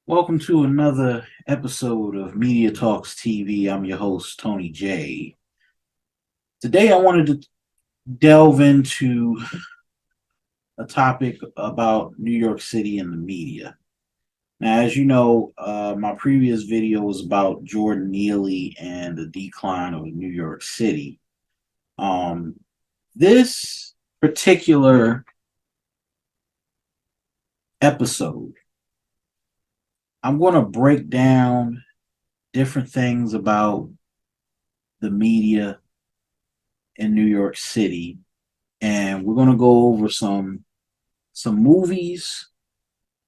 Welcome to another episode of Media Talks TV. I'm your host, Tony J. Today, I wanted to delve into a topic about New York City and the media. Now, as you know, my previous video was about Jordan Neely and the decline of New York City. Um, this particular episode, I'm going to break down different things about the media in New York City, and we're gonna go over some movies.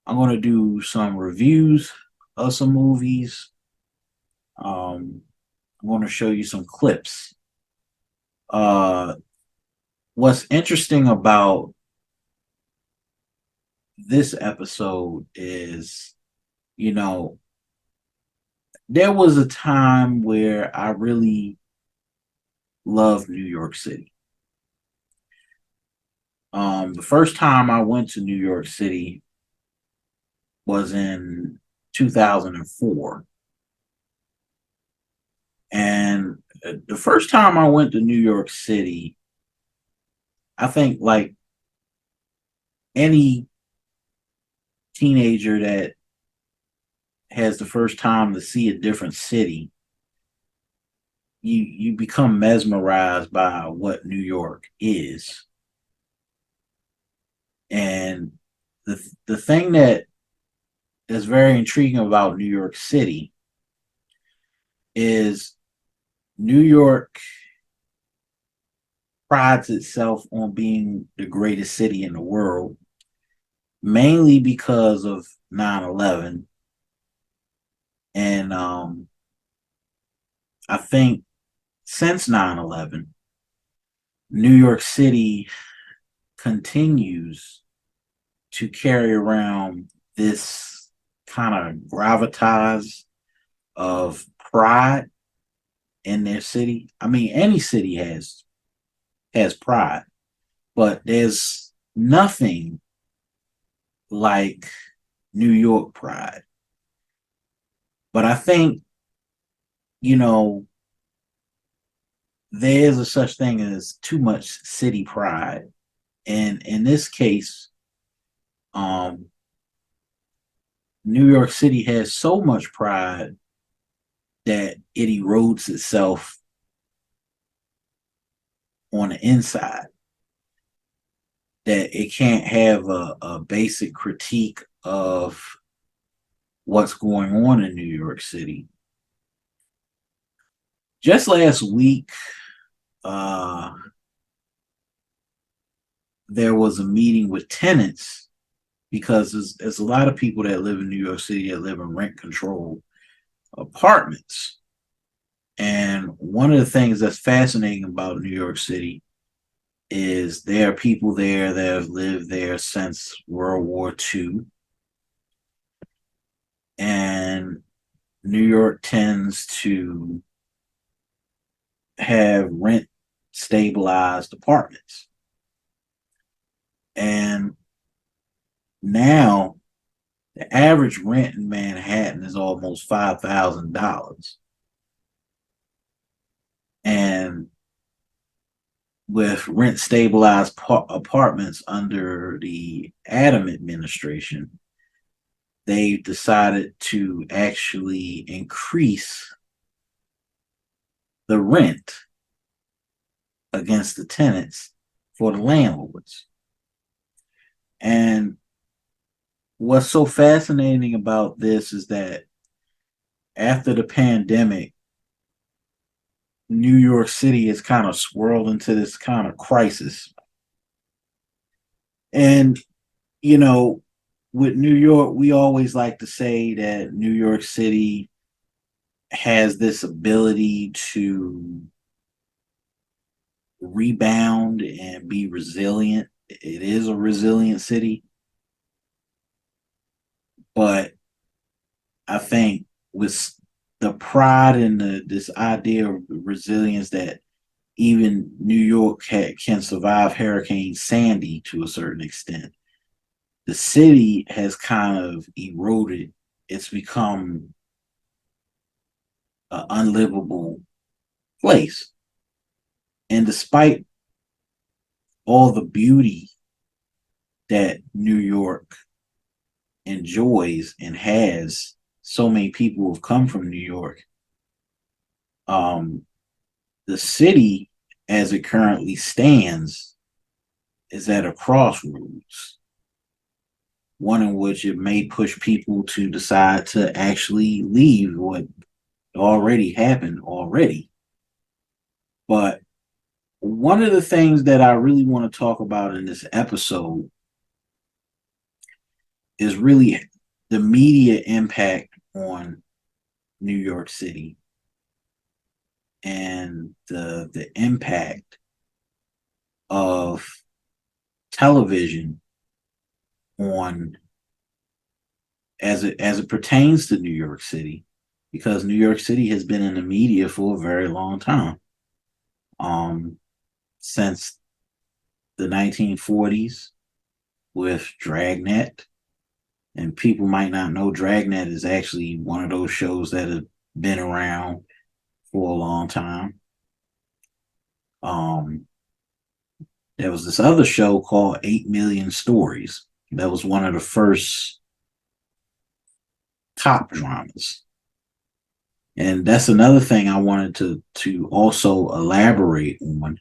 I'm gonna do some reviews of some movies. I'm gonna show you some clips. Uh, what's interesting about this episode is, you know, there was a time where I really loved New York City. The first time I went to New York City was in 2004. And the first time I went to New York City, I think like any teenager that has the first time to see a different city, you become mesmerized by what New York is. And the thing that is very intriguing about New York City is New York prides itself on being the greatest city in the world, mainly because of 9/11. And I think since 9/11, New York City continues to carry around this kind of gravitas of pride in their city. I mean, any city has pride, but there's nothing like New York pride. But I think, you know, there is a such thing as too much city pride. And in this case, um, New York City has so much pride that it erodes itself on the inside, that it can't have a basic critique of what's going on in New York City. Just last week, uh, there was a meeting with tenants because there's a lot of people that live in New York City that live in rent controlled apartments. And one of the things that's fascinating about New York City is there are people there that have lived there since World War II. And New York tends to have rent stabilized apartments. And now the average rent in Manhattan is almost $5,000. And with rent stabilized apartments under the Adam administration, they decided to actually increase the rent against the tenants for the landlords. And what's so fascinating about this is that after the pandemic, New York City has kind of swirled into this kind of crisis. And, you know, with New York, we always like to say that New York City has this ability to rebound and be resilient. It is a resilient city, but I think with the pride and this idea of resilience that even New York can survive Hurricane Sandy to a certain extent, the city has kind of eroded it's become an unlivable place. And despite all the beauty that New York enjoys and has, so many people have come from New York. Um, the city, as it currently stands, is at a crossroads, one in which it may push people to decide to actually leave what already happened already. But one of the things that I really want to talk about in this episode is really the media impact on New York City and the impact of television on as it pertains to New York City, because New York City has been in the media for a very long time. Um, since the 1940s with Dragnet, and people might not know Dragnet is actually one of those shows that have been around for a long time. Um, there was this other show called 8 Million Stories. That was one of the first top dramas. And that's another thing I wanted to also elaborate on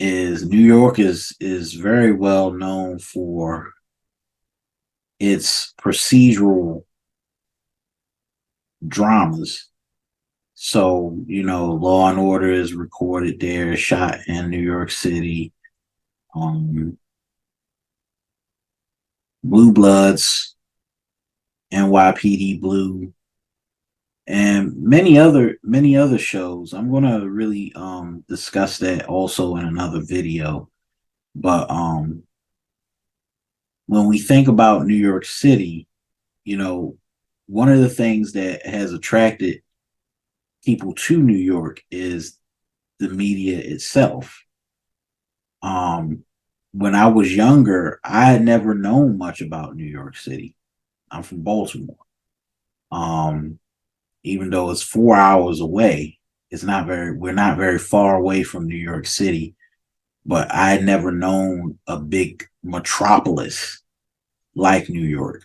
is New York is very well known for its procedural dramas. So, Law and Order is recorded there, shot in New York City. Blue Bloods, NYPD Blue, and many other shows. I'm gonna really discuss that also in another video. But when we think about New York City, you know, one of the things that has attracted people to New York is the media itself. Um, when I was younger, I had never known much about New York City. I'm from Baltimore. Um, even though it's 4 hours away, we're not very far away from New York City, but I had never known a big metropolis like New York.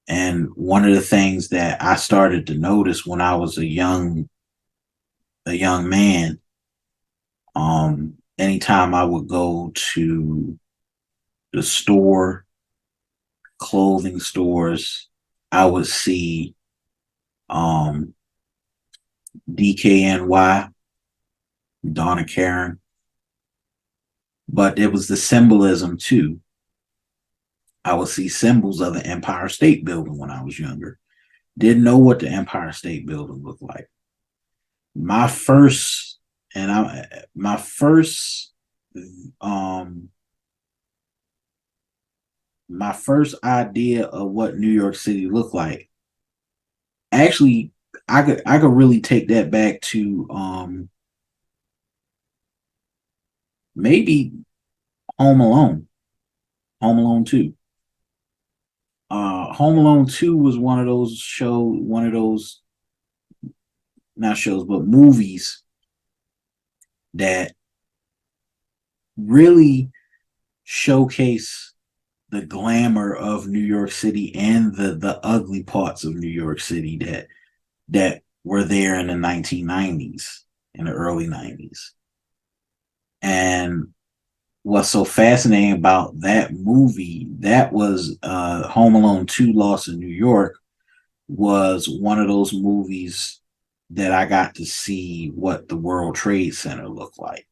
And one of the things that I started to notice when I was a young man, anytime I would go to the store, clothing stores, I would see um DKNY, Donna Karen, but it was the symbolism too. I would see symbols of the Empire State Building when I was younger. Didn't know what the Empire State Building looked like. My first and I my first um my first idea of what New York City looked like, actually, I could really take that back to maybe Home Alone. Home Alone 2. Home Alone 2 was one of those not shows, but movies that really showcase the glamour of New York City and the ugly parts of New York City that were there in the 1990s, in the early 90s. And what's so fascinating about that movie, that was Home Alone 2 Lost in New York, was one of those movies that I got to see what the World Trade Center looked like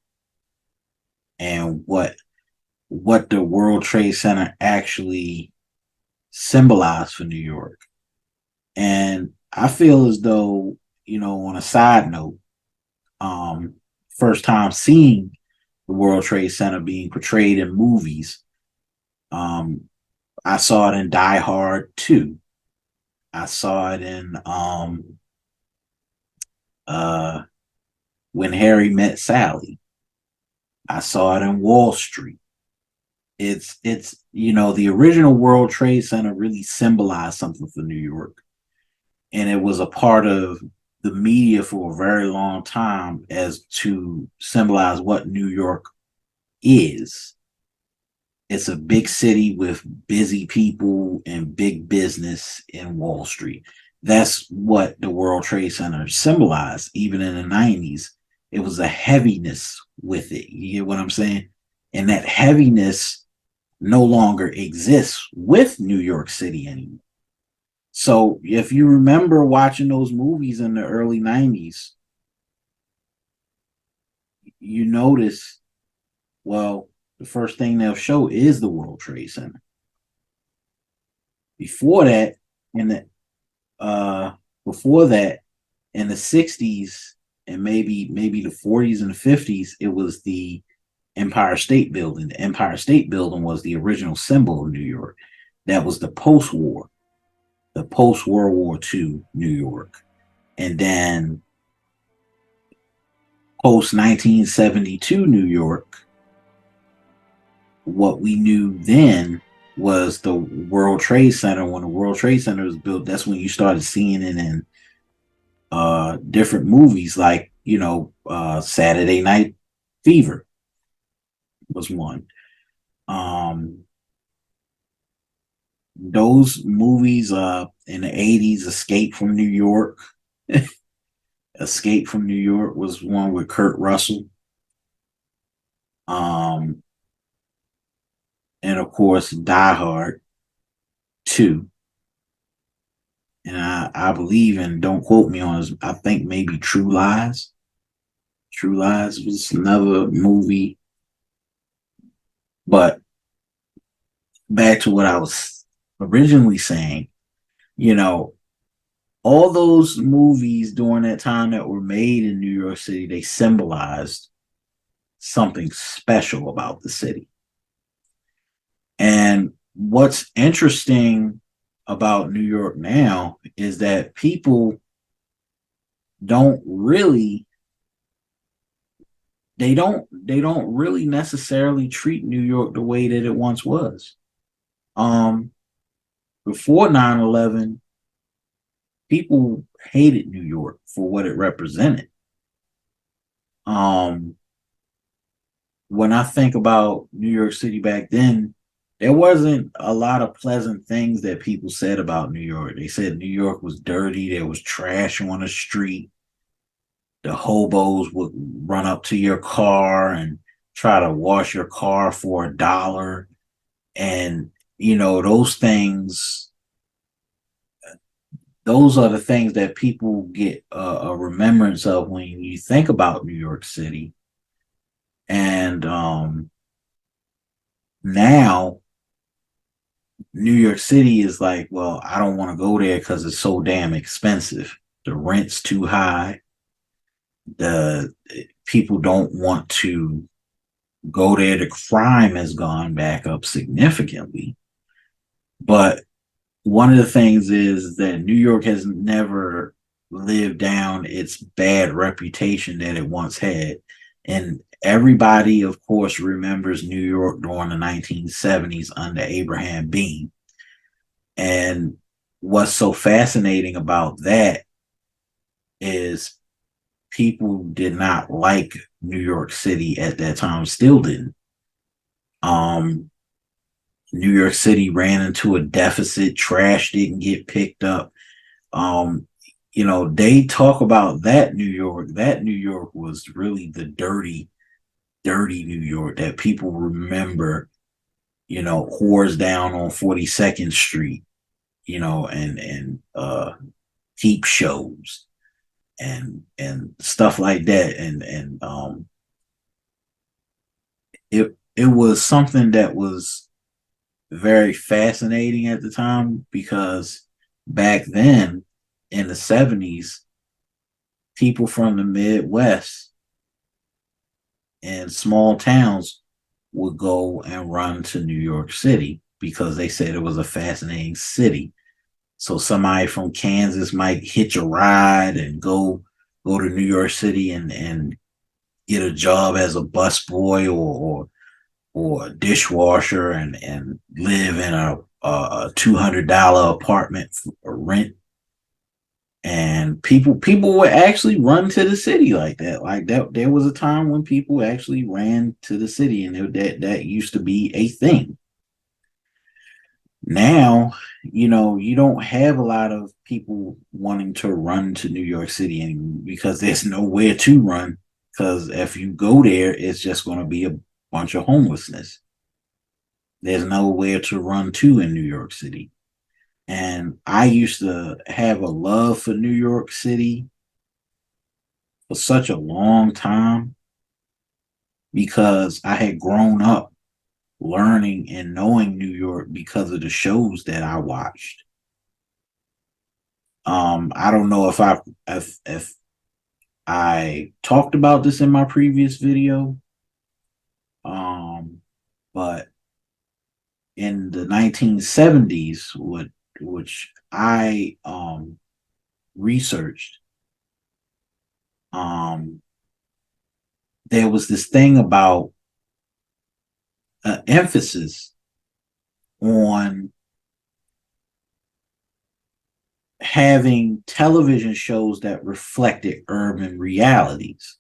and what the World Trade Center actually symbolized for New York. And I feel as though, on a side note, um, first time seeing the World Trade Center being portrayed in movies, um, I saw it in Die Hard 2. I saw it in uh, When Harry Met Sally. I saw it in Wall Street. It's the original World Trade Center really symbolized something for New York. and it was a part of the media for a very long time as to symbolize what New York is. It's a big city with busy people and big business in Wall Street. That's what the World Trade Center symbolized, even in the 90s. It was a heaviness with it. You get what I'm saying? And that heaviness no longer exists with New York City anymore. So if you remember watching those movies in the early 90s, you notice, well, the first thing they'll show is the World Trade Center. Before that, in the uh before that, in the 60s and maybe the 40s and the 50s, it was the Empire State Building. The Empire State Building was the original symbol of New York. That was the post-war, the post-World War II New York. And then post 1972 New York, what we knew then was the World Trade Center. When the World Trade Center was built, that's when you started seeing it in different movies, like Saturday Night Fever was one. Um, those movies in the 80s, Escape from New York. Escape from New York was one with Kurt Russell. Um, and of course, Die Hard 2. And I believe, and don't quote me on this, I think maybe True Lies. True Lies was another movie. But back to what I was originally saying, you know, all those movies during that time that were made in New York City, they symbolized something special about the city. And what's interesting about New York now is that people don't really they don't really necessarily treat New York the way that it once was. Um Before 9/11, people hated New York for what it represented. Um when I think about New York City back then, there wasn't a lot of pleasant things that people said about New York. They said New York was dirty, there was trash on the street, the hobos would run up to your car and try to wash your car for $1. And, those things, those are the things that people get a remembrance of when you think about New York City. And now New York City is like, well, I don't want to go there because it's so damn expensive. The rent's too high. The people don't want to go there. The crime has gone back up significantly. But one of the things is that New York has never lived down its bad reputation that it once had. And everybody, of course, remembers New York during the 1970s under Abraham Bean. And what's so fascinating about that is people did not like New York City at that time, still didn't. Um, New York City ran into a deficit, trash didn't get picked up. Um, they talk about that New York. That New York was really the dirty, dirty New York that people remember, whores down on 42nd Street, and peep shows and stuff like that. And it was something that was very fascinating at the time, because back then in the 70s, people from the Midwest and small towns would go and run to New York City because they said it was a fascinating city. So somebody from Kansas might hitch a ride and go to New York City and get a job as a busboy or a dishwasher and live in a $200 apartment for rent. And people would actually run to the city like that. Like that, there was a time when people actually ran to the city, and that used to be a thing. Now, you don't have a lot of people wanting to run to New York City anymore because there's nowhere to run. Because if you go there, it's just going to be a bunch of homelessness. There's nowhere to run to in New York City. And I used to have a love for New York City for such a long time because I had grown up learning and knowing New York because of the shows that I watched. I don't know if I talked about this in my previous video, but in the 1970s, which I researched, um, there was this thing about emphasis on having television shows that reflected urban realities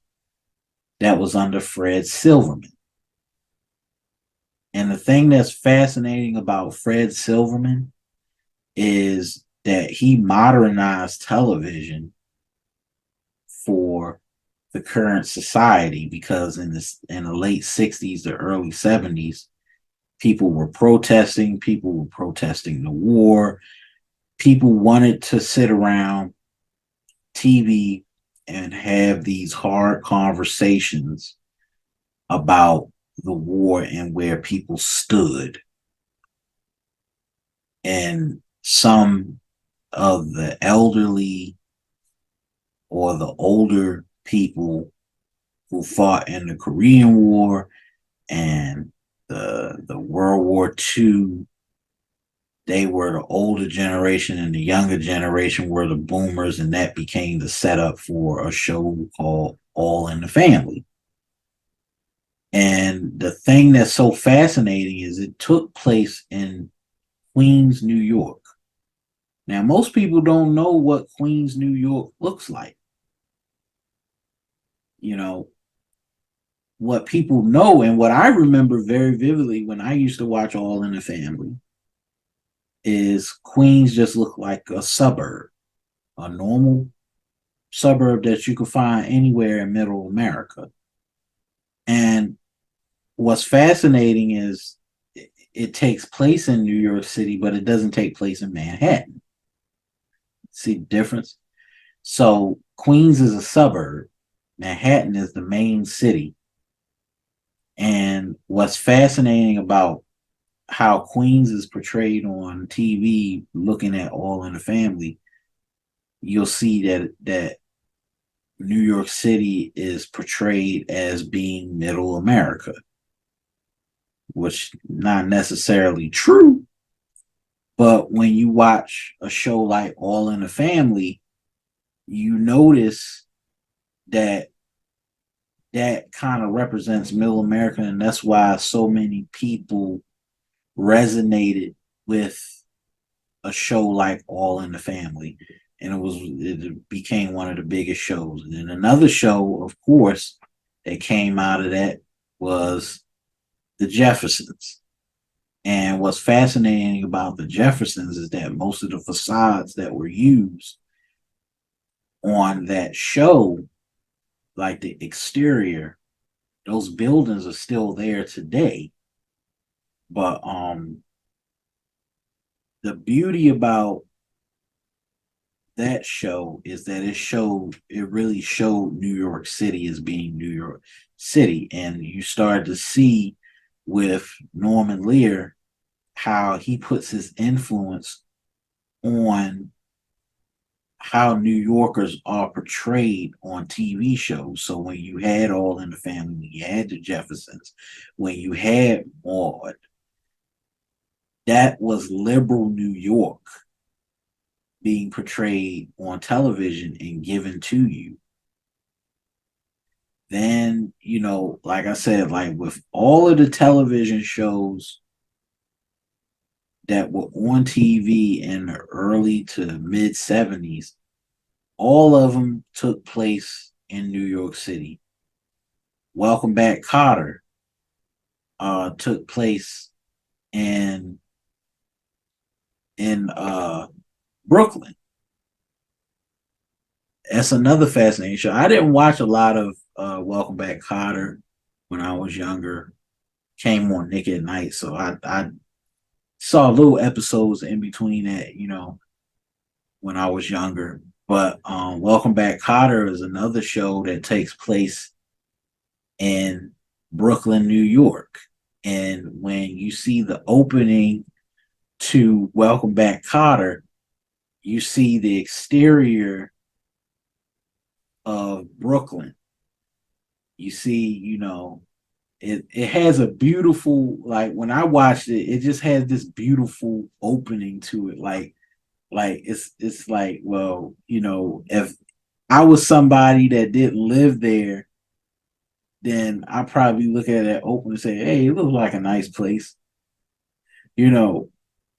that was under Fred Silverman. And the thing that's fascinating about Fred Silverman is that he modernized television for the current society because in the late 60s to early 70s, people were protesting the war, people wanted to sit around TV and have these hard conversations about the war and where people stood. And some of the elderly or the older people who fought in the Korean War and the World War II, they were the older generation, and the younger generation were the boomers, and that became the setup for a show called All in the Family. And the thing that's so fascinating is it took place in Queens, New York. Now, most people don't know what Queens, New York looks like. You know, what people know and what I remember very vividly when I used to watch All in the Family is Queens just looked like a suburb, a normal suburb that you could find anywhere in middle America. And what's fascinating is it takes place in New York City, but it doesn't take place in Manhattan. See the difference? So Queens is a suburb, Manhattan is the main city. And what's fascinating about how Queens is portrayed on TV, looking at All in the Family, you'll see that New York City is portrayed as being middle America, which not necessarily true. But when you watch a show like All in the Family, you notice that that kind of represents middle America, and that's why so many people resonated with a show like All in the Family, and it became one of the biggest shows. And then another show, of course, that came out of that was The Jeffersons. And what's fascinating about The Jeffersons is that most of the facades that were used on that show, like the exterior, those buildings are still there today. But the beauty about that show is that it really showed New York City as being New York City. And you started to see with Norman Lear how he puts his influence on how New Yorkers are portrayed on TV shows. So when you had All in the Family, when you had the Jeffersons, when you had Maude, that was liberal New York being portrayed on television and given to you. Then, like I said, like with all of the television shows that were on TV in the early to mid 70s, All of them took place in New York City. Welcome Back Cotter took place in in Brooklyn. That's another fascinating show. I didn't watch a lot of Welcome Back Cotter when I was younger. Came on Nick at Night, so I saw little episodes in between that, when I was younger. But Welcome Back Cotter is another show that takes place in Brooklyn, New York. And when you see the opening to Welcome Back Cotter, you see the exterior of Brooklyn. You see, it has a beautiful, like when I watched it, it just has this beautiful opening to it. Like it's like, well, if I was somebody that didn't live there, then I probably look at it open and say, hey, it looks like a nice place. You know,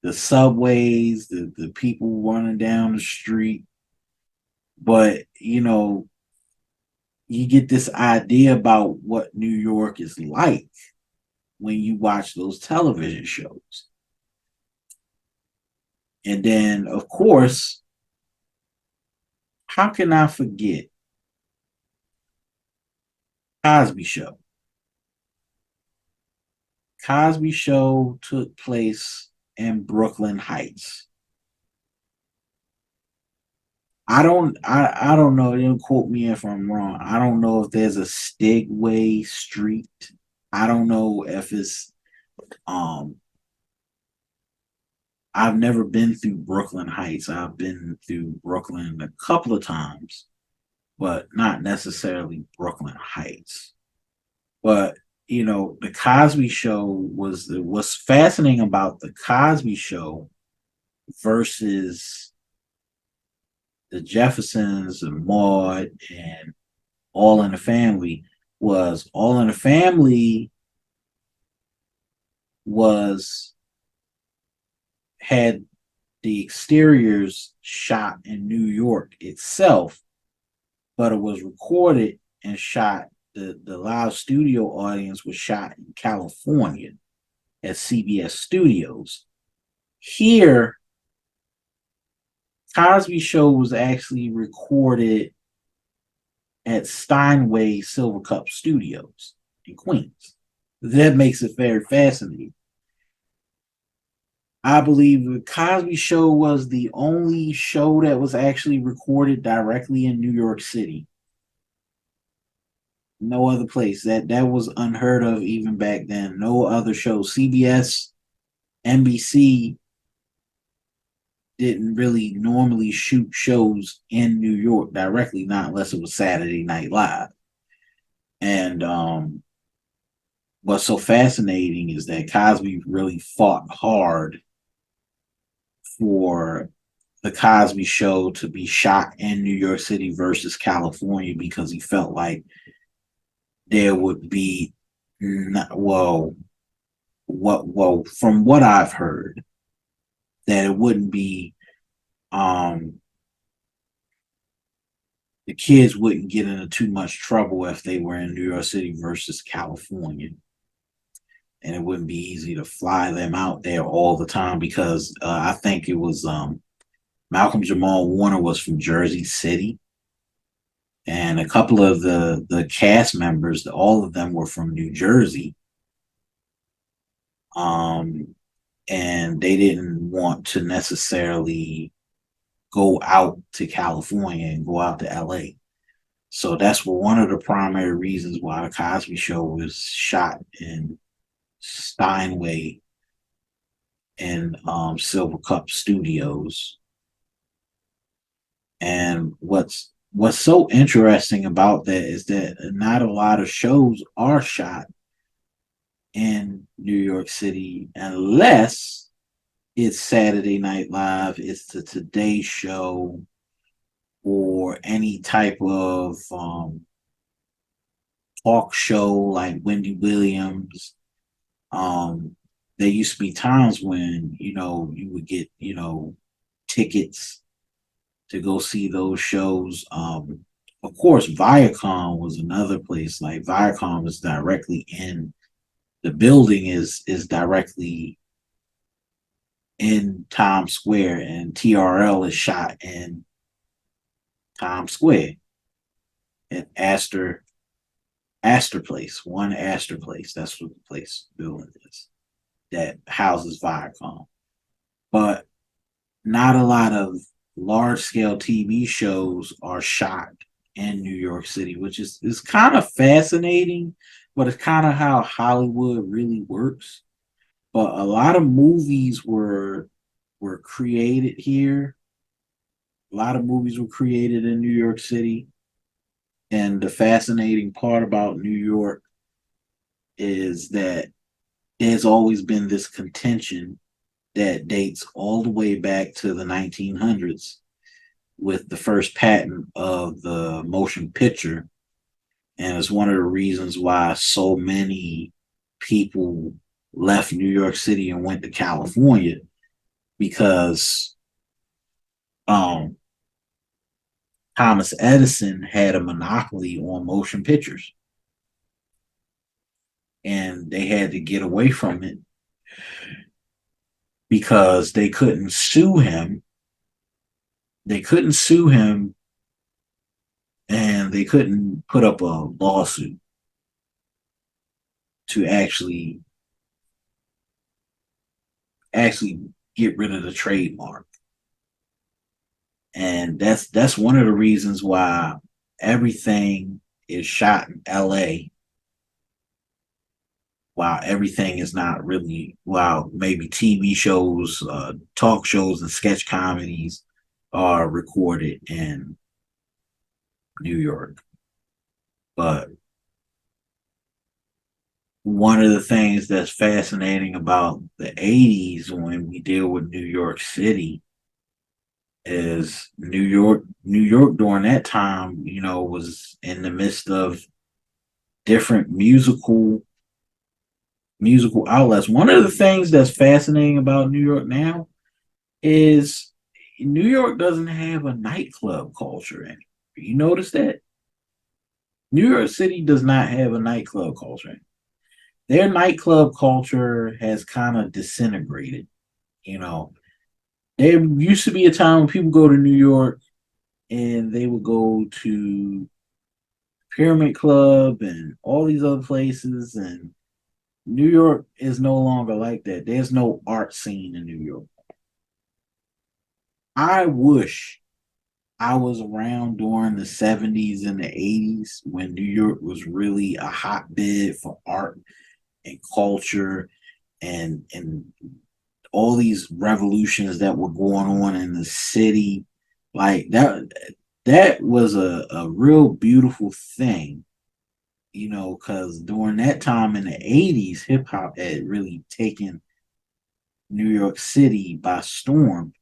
the subways, the people running down the street. But, you get this idea about what New York is like when you watch those television shows. And then, of course, how can I forget Cosby Show? Cosby Show took place in Brooklyn Heights. I don't know, don't quote me if I'm wrong. I don't know if there's a Stigway Street. I don't know if it's um I've never been through Brooklyn Heights. I've been through Brooklyn a couple of times, but not necessarily Brooklyn Heights. But the Cosby Show was what's fascinating about the Cosby Show versus the Jeffersons and Maude and All in the Family was All in the Family was had the exteriors shot in New York itself, but it was recorded and shot. The live studio audience was shot in California at CBS Studios. Here, Cosby Show was actually recorded at Steinway Silver Cup Studios in Queens. That makes it very fascinating. I believe the Cosby Show was the only show that was actually recorded directly in New York City. No other place. That was unheard of even back then. No other show. CBS, NBC didn't really normally shoot shows in New York directly, not unless it was Saturday Night Live. And what's so fascinating is that Cosby really fought hard for the Cosby Show to be shot in New York City versus California because he felt like there would be not, from what I've heard, that it wouldn't be um the kids wouldn't get into too much trouble if they were in New York City versus California. And it wouldn't be easy to fly them out there all the time because I think it was Malcolm Jamal Warner was from Jersey City, and a couple of the cast members, all of them were from New Jersey, and they didn't want to necessarily go out to California and go out to LA. So that's one of the primary reasons why the Cosby Show was shot in Steinway and Silver Cup Studios. And what's so interesting about that is that not a lot of shows are shot in New York City unless it's Saturday Night Live, it's the Today Show, or any type of talk show like Wendy Williams. Um, there used to be times when you would get tickets to go see those shows. Of course, Viacom was another place. Like Viacom is directly in the building is directly in Times Square, and TRL is shot in Times Square at Astor Place, one Astor Place. That's what the place building is that houses Viacom. But not a lot of large scale TV shows are shot in New York City, which is kind of fascinating, but it's kind of how Hollywood really works. But a lot of movies were created here. A lot of movies were created in New York City. And the fascinating part about New York is that there's always been this contention that dates all the way back to the 1900s with the first patent of the motion picture. And it's one of the reasons why so many people left New York City and went to California because um, Thomas Edison had a monopoly on motion pictures and they had to get away from it because they couldn't sue him. They couldn't sue him and they couldn't put up a lawsuit to actually get rid of the trademark. And that's one of the reasons why everything is shot in LA while everything is not really, while maybe TV shows, talk shows and sketch comedies are recorded in New York. But one of the things that's fascinating about the 80s when we deal with New York City is New York during that time, was in the midst of different musical outlets. One of the things that's fascinating about New York now is New York doesn't have a nightclub culture anymore. You notice that? New York City does not have a nightclub culture. Their nightclub culture has kind of disintegrated. You know, there used to be a time when people go to New York and they would go to Pyramid Club and all these other places, and New York is no longer like that. There's no art scene in New York. I wish I was around during the 70s and the 80s when New York was really a hotbed for art and culture and all these revolutions that were going on in the city. Like that was a real beautiful thing, because during that time in the 80s, hip hop had really taken New York City by storm.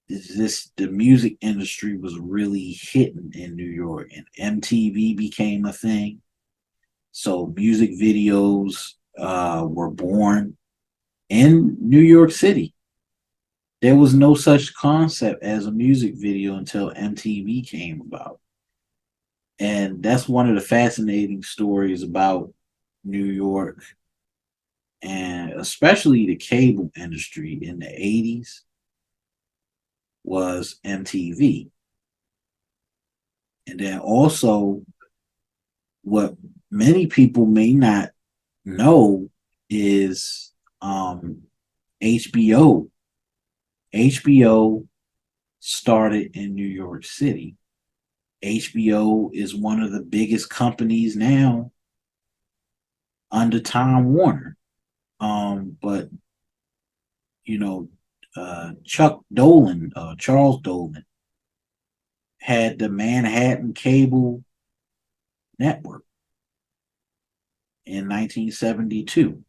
The music industry was really hitting in New York, and MTV became a thing. So music videos were born in New York City. There was no such concept as a music video until MTV came about. And that's one of the fascinating stories about New York and especially the cable industry in the 80s was MTV. And then also, what many people may not know is HBO. HBO started in New York City. HBO is one of the biggest companies now under Time Warner. But Charles Dolan, had the Manhattan Cable Network in 1972.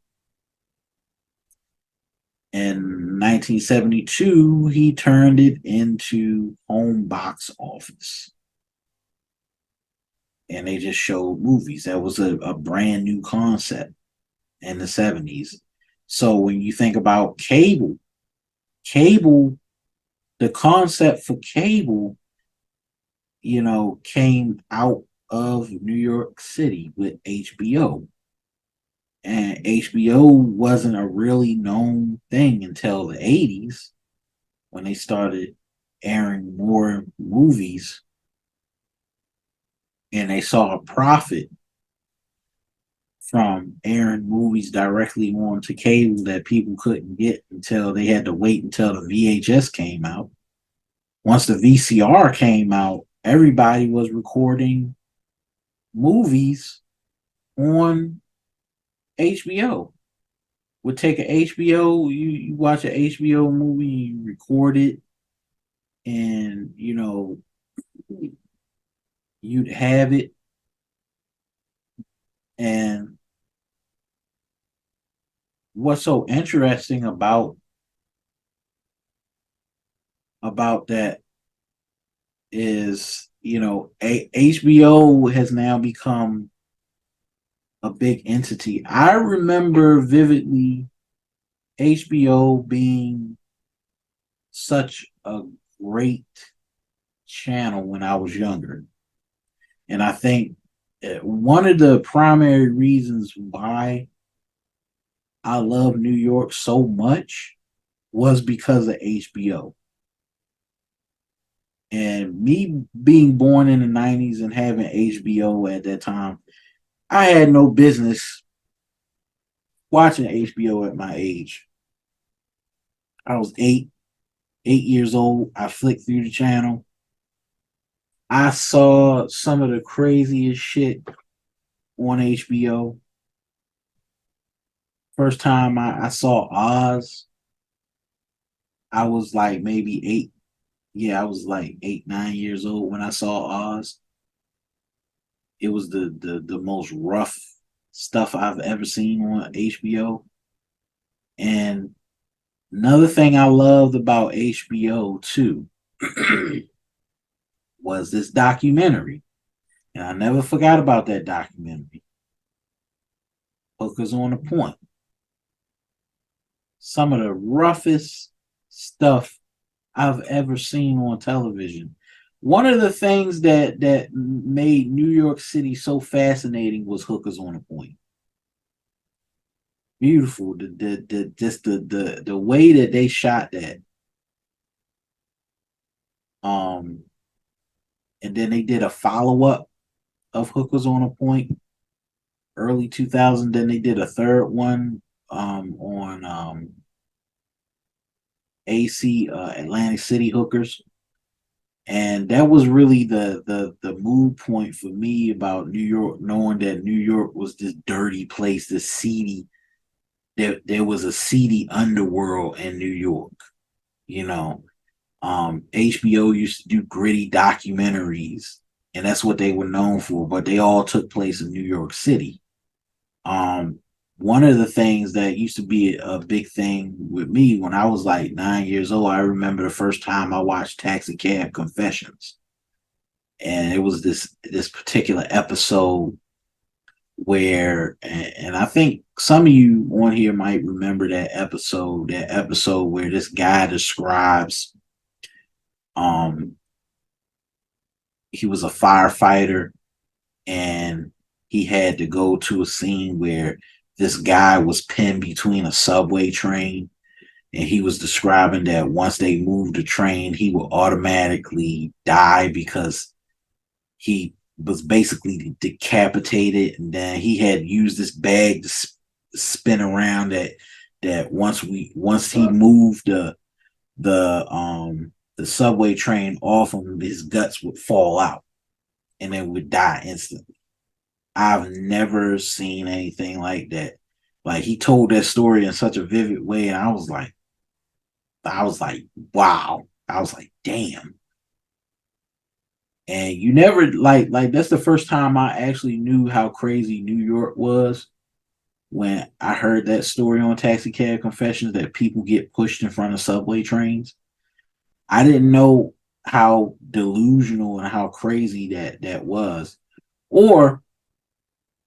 In 1972, he turned it into home box office. And they just showed movies. That was a brand new concept in the 70s. So when you think about cable, the concept for cable came out of New York City with HBO. And HBO wasn't a really known thing until the 80s when they started airing more movies and they saw a profit from airing movies directly onto cable that people couldn't get until they had to wait until the VHS came out. Once the VCR came out, everybody was recording movies on HBO. Would take an HBO, you watch an HBO movie, you record it, and you'd have it. And what's so interesting about that is, HBO has now become a big entity. I remember vividly HBO being such a great channel when I was younger. And I think one of the primary reasons why I love New York so much was because of HBO. And me being born in the 90s and having HBO at that time, I had no business watching HBO at my age. I was 8 years old. I flicked through the channel. I saw some of the craziest shit on HBO. First time I saw Oz, I was like maybe eight. Yeah, I was like 8, 9 years old when I saw Oz. It was the most rough stuff I've ever seen on HBO. And another thing I loved about HBO too was this documentary. And I never forgot about that documentary. Hookers on a Point. Some of the roughest stuff I've ever seen on television. One of the things that made New York City so fascinating was Hookers on a Point. Beautiful. The way that they shot that. Um, and then they did a follow up of Hookers on a Point, early 2000. Then they did a third one on AC Atlantic City Hookers, and that was really the mood point for me about New York, knowing that New York was this dirty place, this seedy. There was a seedy underworld in New York. You know, HBO used to do gritty documentaries, and that's what they were known for. But they all took place in New York City. Um, One of the things that used to be a big thing with me when I was like 9 years old, I remember the first time I watched Taxi Cab Confessions, and it was this particular episode where, and I think some of you on here might remember that episode where this guy describes, um, he was a firefighter and he had to go to a scene where this guy was pinned between a subway train, and he was describing that once they moved the train he would automatically die because he was basically decapitated, and then he had used this bag to spin around that once he moved the subway train off him, his guts would fall out and then would die instantly. I've never seen anything like that. Like, he told that story in such a vivid way, and I was like, wow. I was like, damn. And you never like that's the first time I actually knew how crazy New York was, when I heard that story on Taxi Cab Confessions that people get pushed in front of subway trains. I didn't know how delusional and how crazy that was. Or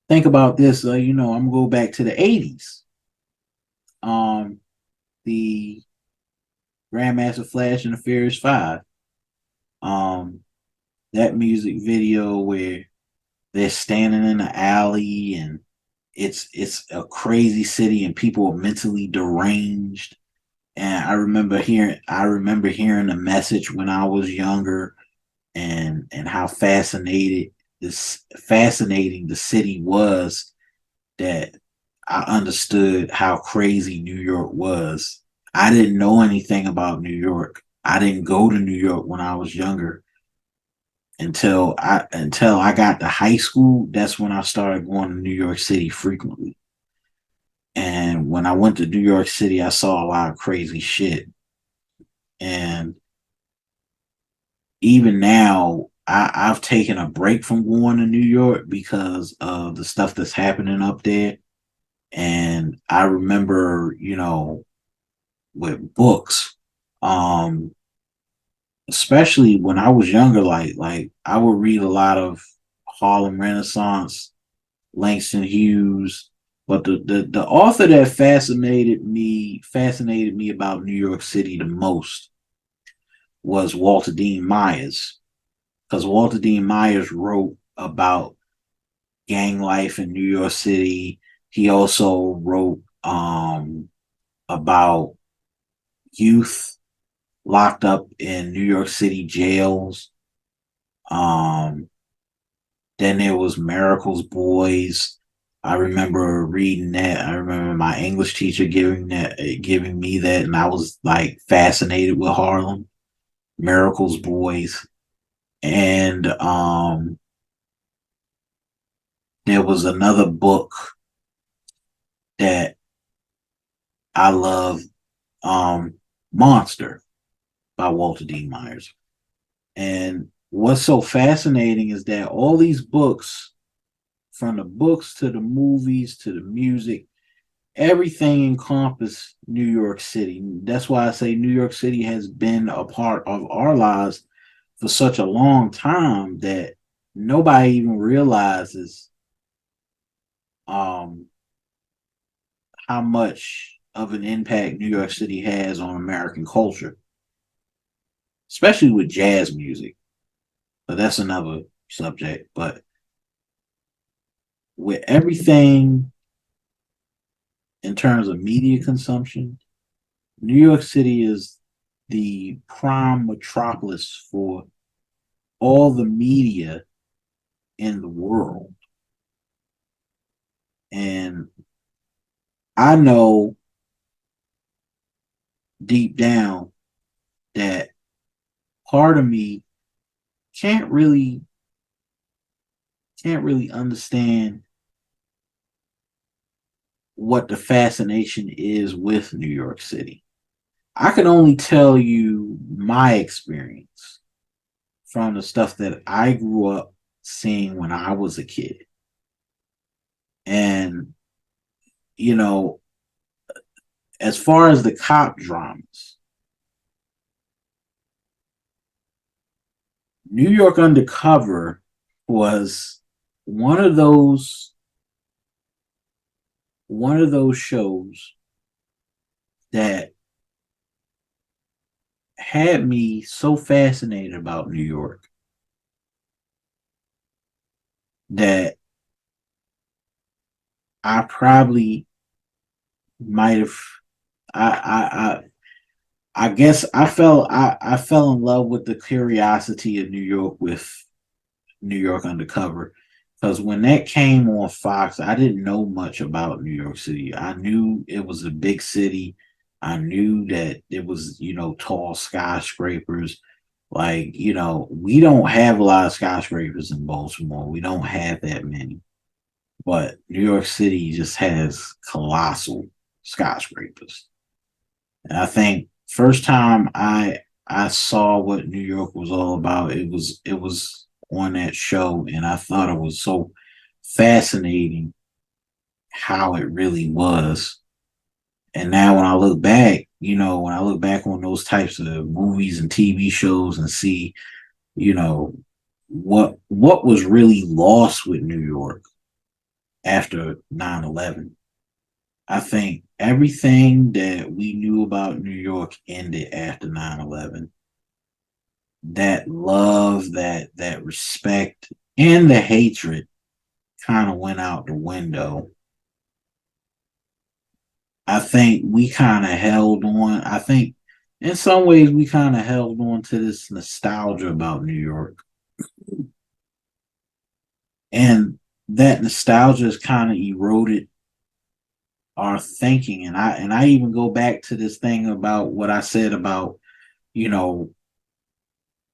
think about this, I'm gonna go back to the 80s. Um, the Grandmaster Flash and the Furious Five. Um, that music video where they're standing in the alley and it's a crazy city and people are mentally deranged. And I remember hearing the message when I was younger, and how fascinating the city was, that I understood how crazy New York was. I didn't know anything about New York. I didn't go to New York when I was younger until I got to high school. That's when I started going to New York City frequently. And when I went to New York City, I saw a lot of crazy shit. And even now, I've taken a break from going to New York because of the stuff that's happening up there. And I remember, with books, um, especially when I was younger, like I would read a lot of Harlem Renaissance, Langston Hughes, but the author that fascinated me about New York City the most was Walter Dean Myers, because Walter Dean Myers wrote about gang life in New York City. He also wrote about youth locked up in New York City jails. Um, then there was Miracle's Boys. I remember reading that. I remember my English teacher giving me that, and I was like fascinated with Harlem, Miracle's Boys. And there was another book that I love, um, Monster by Walter D. Myers. And what's so fascinating is that all these books, from the books to the movies to the music, everything encompass New York City. That's why I say New York City has been a part of our lives for such a long time that nobody even realizes um, how much of an impact New York City has on American culture, especially with jazz music. But that's another subject. But with everything in terms of media consumption, New York City is the prime metropolis for all the media in the world. And I know deep down that part of me can't really can't really understand what the fascination is with New York City. I can only tell you my experience from the stuff that I grew up seeing when I was a kid. And, you know, as far as the cop dramas, New York Undercover was one of those one of those shows that had me so fascinated about New York that I probably might have I guess I fell in love with the curiosity of New York with New York Undercover, because when that came on Fox, I didn't know much about New York City. I knew it was a big city. I knew that it was, tall skyscrapers. Like, we don't have a lot of skyscrapers in Baltimore. We don't have that many. But New York City just has colossal skyscrapers. And I think first time I saw what New York was all about, it was on that show, and I thought it was so fascinating how it really was. And now when I look back, when I look back on those types of movies and TV shows and see, you know, what was really lost with New York after 9/11. I think everything that we knew about New York ended after 9/11. that love, that respect, and the hatred kind of went out the window. I think we kind of held on. I think in some ways we kind of held on to this nostalgia about New York. And that nostalgia has kind of eroded our thinking. And I even go back to this thing about what I said about, you know,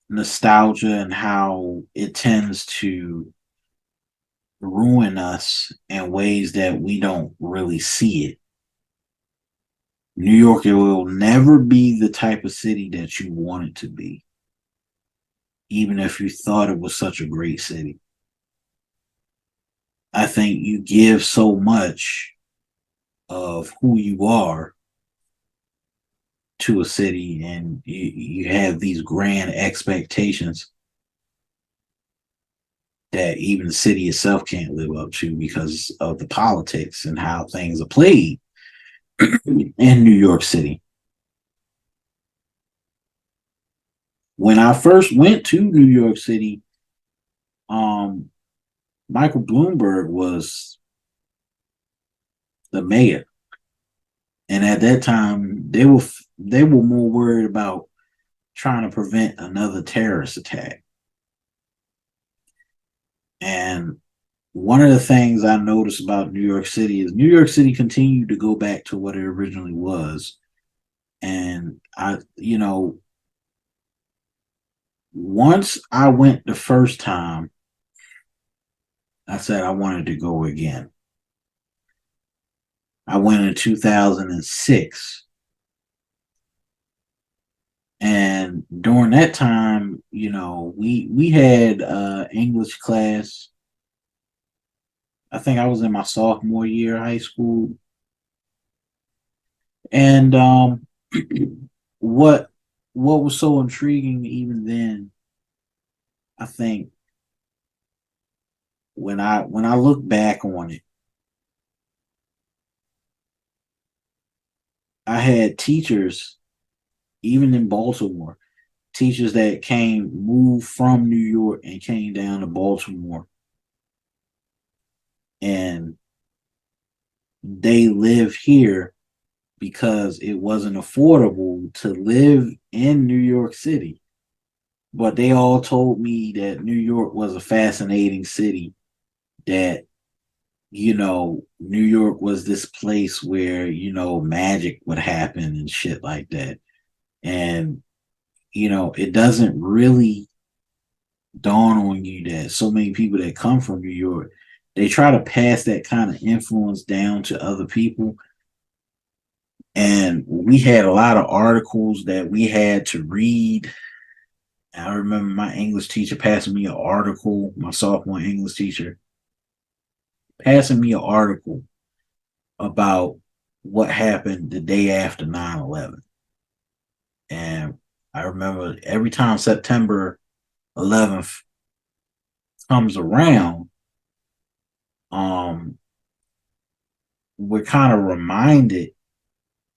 nostalgia and how it tends to ruin us in ways that we don't really see it. New York, it will never be the type of city that you want it to be, even if you thought it was such a great city. I think you give so much of who you are to a city, and you have these grand expectations that even the city itself can't live up to because of the politics and how things are played in New York City. When I first went to New York City, um, Michael Bloomberg was the mayor, and at that time they were more worried about trying to prevent another terrorist attack. And one of the things I noticed about New York City is New York City continued to go back to what it originally was. And once I went the first time, I said I wanted to go again. I went in 2006. And during that time, we had English class. I think I was in my sophomore year of high school. And what what was so intriguing even then, I think when I look back on it, I had teachers, even in Baltimore, teachers that moved from New York and came down to Baltimore, and they live here because it wasn't affordable to live in New York City. But they all told me that New York was a fascinating city, that, New York was this place where, magic would happen and shit like that. And, it doesn't really dawn on you that so many people that come from New York, they try to pass that kind of influence down to other people. And we had a lot of articles that we had to read. I remember my English teacher passing me an article, my sophomore English teacher passing me an article about what happened the day after 9/11. And I remember every time September 11th comes around, um, we're kind of reminded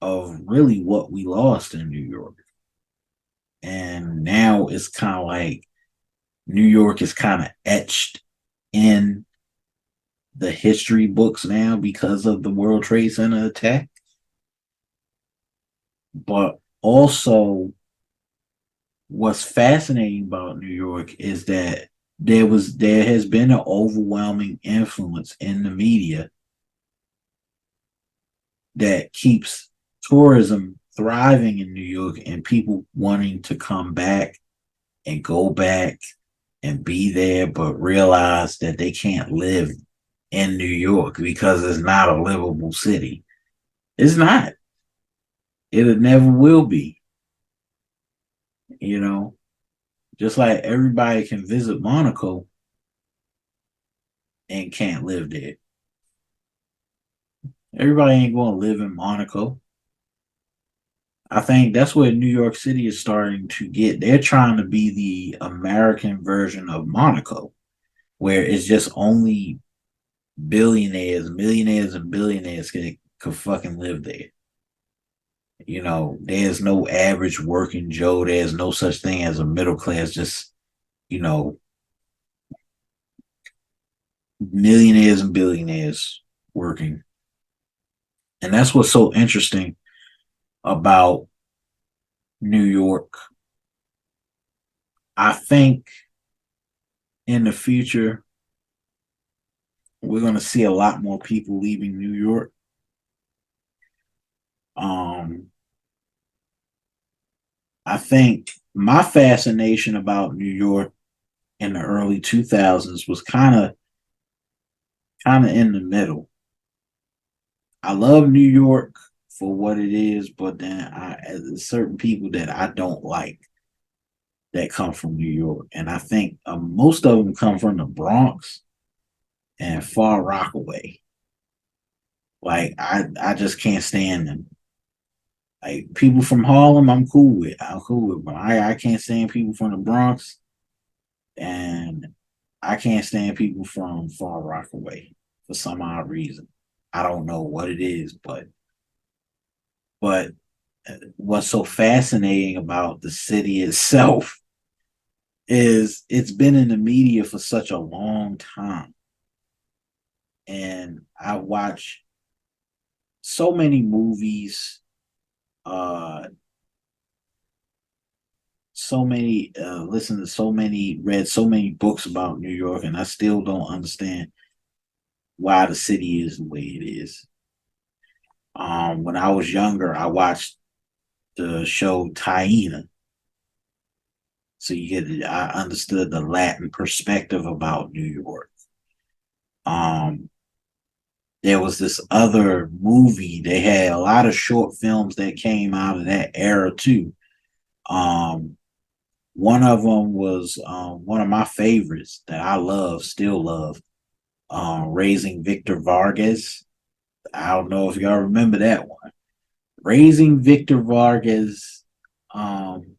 of really what we lost in New York. And now it's kind of like New York is kind of etched in the history books now because of the World Trade Center attack. But also, what's fascinating about New York is that there has been an overwhelming influence in the media that keeps tourism thriving in New York and people wanting to come back and go back and be there, but realize that they can't live in New York because it's not a livable city. It's not. It never will be. You know, just like everybody can visit Monaco and can't live there. Everybody ain't going to live in Monaco. I think that's what New York City is starting to get. They're trying to be the American version of Monaco, where it's just only billionaires, millionaires, and billionaires could fucking live there. There's no average working Joe. There's no such thing as a middle class, just, you know, millionaires and billionaires working. And that's what's so interesting about New York. I think in the future, we're going to see a lot more people leaving New York. Um, I think my fascination about New York in the early 2000s was kind of in the middle. I love New York for what it is, but then there's certain people that I don't like that come from New York, and I think most of them come from the Bronx and Far Rockaway. Like I just can't stand them. Like people from Harlem, I'm cool with. I'm cool with, but I can't stand people from the Bronx, and I can't stand people from Far Rockaway for some odd reason. I don't know what it is, but what's so fascinating about the city itself is it's been in the media for such a long time, and I watch so many movies, uh, listen to so many, read so many books about New York, and I still don't understand why the city is the way it is. When I was younger, I watched the show Taina, so I understood the Latin perspective about New York. Um, there was this other movie. They had a lot of short films that came out of that era too. Um, one of them was one of my favorites that I love, still love, Raising Victor Vargas. I don't know if y'all remember that one. Raising Victor Vargas um,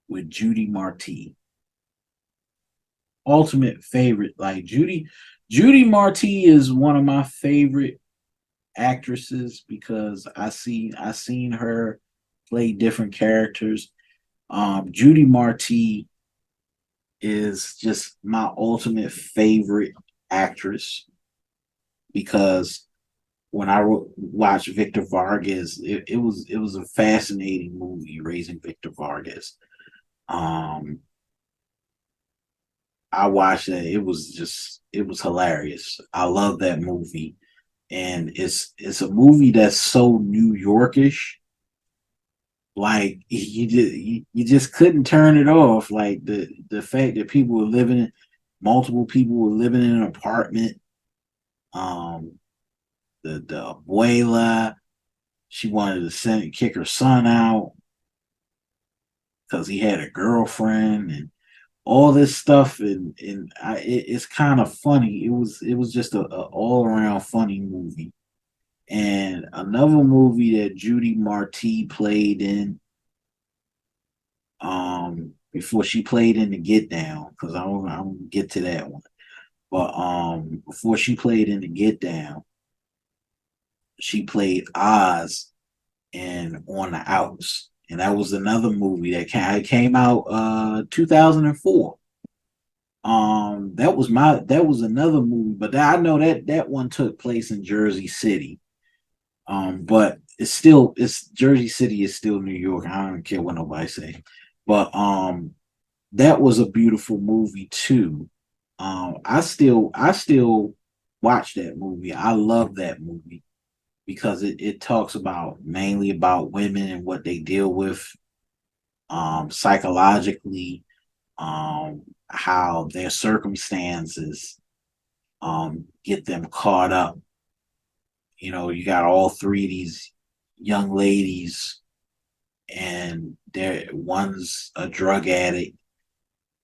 with Judy Marti. Ultimate favorite. Like Judy Marti is one of my favorite actresses because I seen her play different characters. Judy Marti is just my ultimate favorite actress because when I watched Victor Vargas, it was a fascinating movie, Raising Victor Vargas. Um, I watched that. It was hilarious. I love that movie, and it's a movie that's so New Yorkish. Like you just couldn't turn it off. Like the fact that multiple people were living in an apartment. Um, the abuela, she wanted to kick her son out because he had a girlfriend and all this stuff, it's kind of funny. It was just a all around funny movie. And another movie that Judy Marti played in, before she played in the Get Down, because I'm gonna get to that one. But before she played in the Get Down, she played Oz and On the Outs, and that was another movie that came out 2004. That was another movie, but I know that one took place in Jersey City. But it's Jersey City is still New York. I don't care what nobody say. But that was a beautiful movie too. I still watch that movie. I love that movie because it talks about mainly about women and what they deal with psychologically, how their circumstances get them caught up. You got all three of these young ladies, and one's a drug addict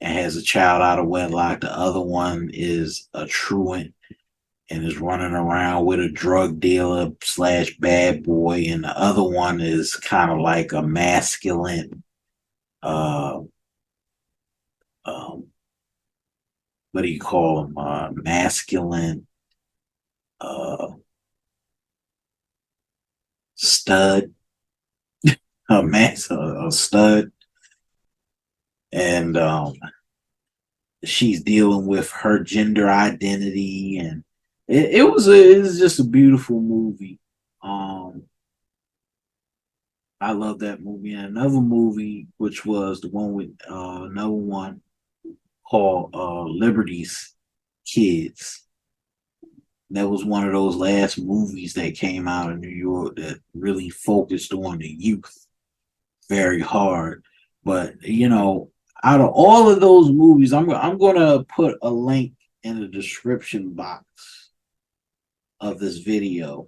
and has a child out of wedlock. The other one is a truant and is running around with a drug dealer slash bad boy, and the other one is kind of like a masculine, uh, um, what do you call them? Masculine uh, stud. a man's a stud, and she's dealing with her gender identity, and it was just a beautiful movie. Um, I love that movie. And another movie, which was the one with another one called Liberty's Kids. That was one of those last movies that came out in New York that really focused on the youth very hard. But out of all of those movies, I'm gonna put a link in the description box of this video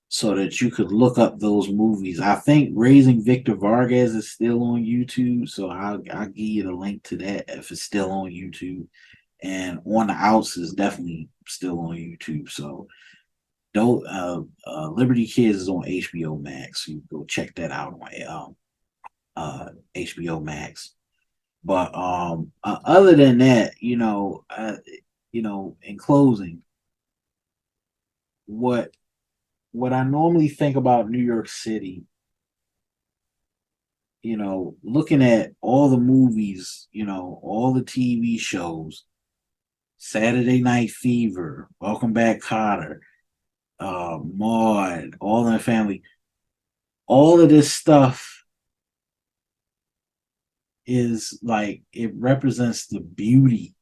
so that you could look up those movies. I think Raising Victor Vargas is still on YouTube, so I'll give you the link to that if it's still on YouTube. And On the Outs is definitely still on YouTube. So don't Liberty Kids is on HBO Max. So you go check that out on HBO Max. But other than that, in closing, what I normally think about New York City, looking at all the movies, all the TV shows, Saturday Night Fever, Welcome Back Kotter, Maud, All in the Family, all of this stuff is like it represents the beauty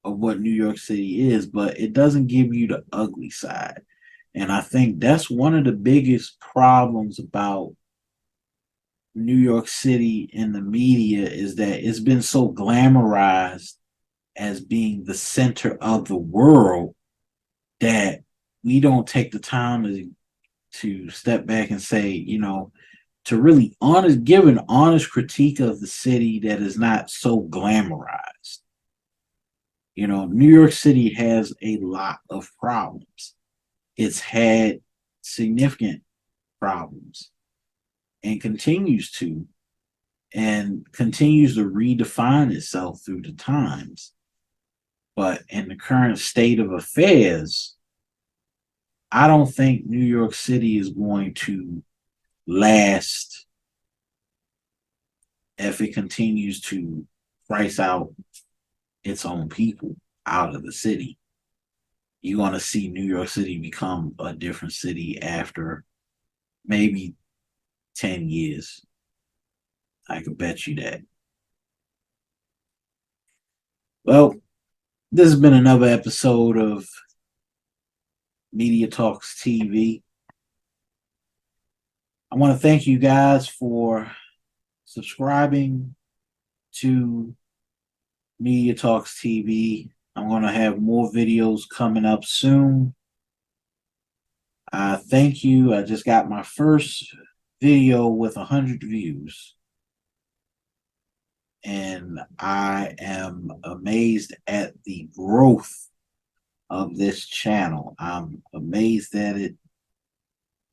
of what New York City is, but it doesn't give you the ugly side. And I think that's one of the biggest problems about New York City in the media is that it's been so glamorized as being the center of the world that we don't take the time to step back and say, to really give an honest critique of the city that is not so glamorized. New York City has a lot of problems. It's had significant problems and continues to redefine itself through the times. But in the current state of affairs, I don't think New York City is going to last if it continues to price out its own people out of the city. You're going to see New York City become a different city after maybe 10 years. I can bet you that. Well, this has been another episode of Media Talks TV. I want to thank you guys for subscribing to Media Talks TV. I'm going to have more videos coming up soon. Thank you. I just got my first video with 100 views. And I am amazed at the growth of this channel. I'm amazed at it.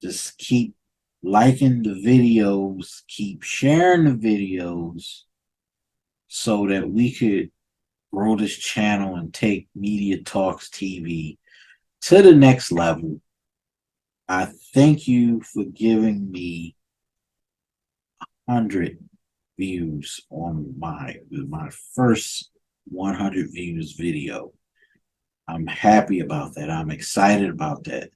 Just keep liking the videos, keep sharing the videos so that we could grow this channel and take Media Talks TV to the next level. I thank you for giving me 100 views on my first 100 views video. I'm happy about that. I'm excited about that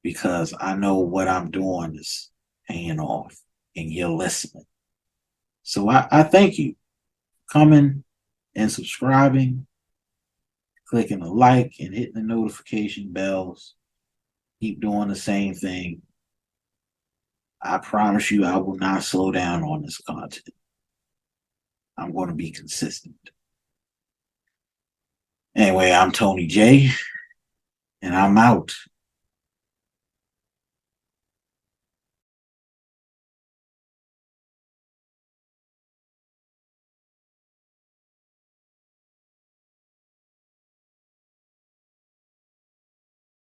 because I know what I'm doing is paying off and you're listening. So I thank you for coming and subscribing, clicking the like and hitting the notification bells. Keep doing the same thing. I promise you I will not slow down on this content. I'm going to be consistent. Anyway, I'm Tony J, and I'm out.